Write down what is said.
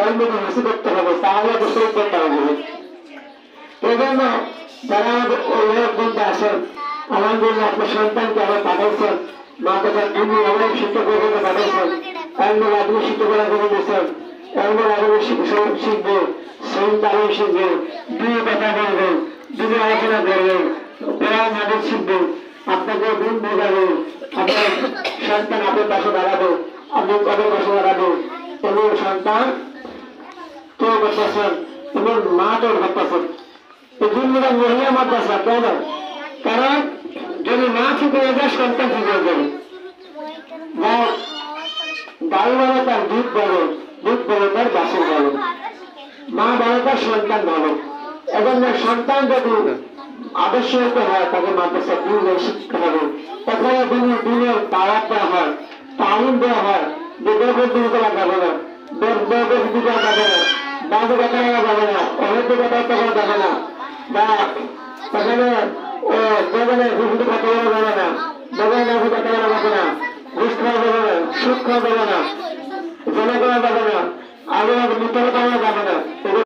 এলমকে হাসি করতে হবে, তাহলে দেশের উদ্ধারটা হবে। এই জন্য যারা আমাদের অভিভাবক বন্ধু আসেন, আলহামদুলিল্লাহ আপনার সন্তানকে আবার পাঠাইছেন, মা বাবার দিন অনেক শিক্ষক পাঠাইছেন, এলমের আদমি শিক্ষকরা করে দিয়েছেন, এলমের আদমি শিখবে, সেই তালিম শিখবে, দিয়ে কথা বলবেন, দিনে আলোচনা করবেন, প্রায় মাদের শিখবেন, আপনাকে দিন বোঝাবে, আপনার সন্তান আপনার পাশে দাঁড়াবে, আপনি কবে পাশে দাঁড়াবেন, এবং সন্তান কেউ করতেছেন এবং মা কেউ করতেছেন। এই দুনিয়া মহিলা মাদ্রাসা কেন? কারণ যদি মা ঠিক হয়ে যায় সন্তান ঠিক হয়ে যাবে। গাড়ি বলে তার দুধ বলো, দুধ বলে তার বাসন বলো, মা বলে তার সন্তান বলো। এবং সন্তান যদি আদর্শ হতে হয় তাকে মাদ্রাসা দিনে শিখতে হবে। এখানে দিনের দাওয়াত দেওয়া হয়, তালিম দেওয়া হয়, যে দেবের দিকে করা যাবে না, দেবের দিকে করা যাবে না, বাজে কথা করা যাবে না, অনেক দিকে কথা করা যাবে না, বা সেখানে দোকানে ঘুষি কথা বলা যাবে না, দোকানে ঘুষি কথা বলা যাবে না, ঘুষ খাওয়া যাবে না, সুদ খাওয়া যাবে না, জমা করা যাবে না, আগে মিথ্যা কথা বলা যাবে না।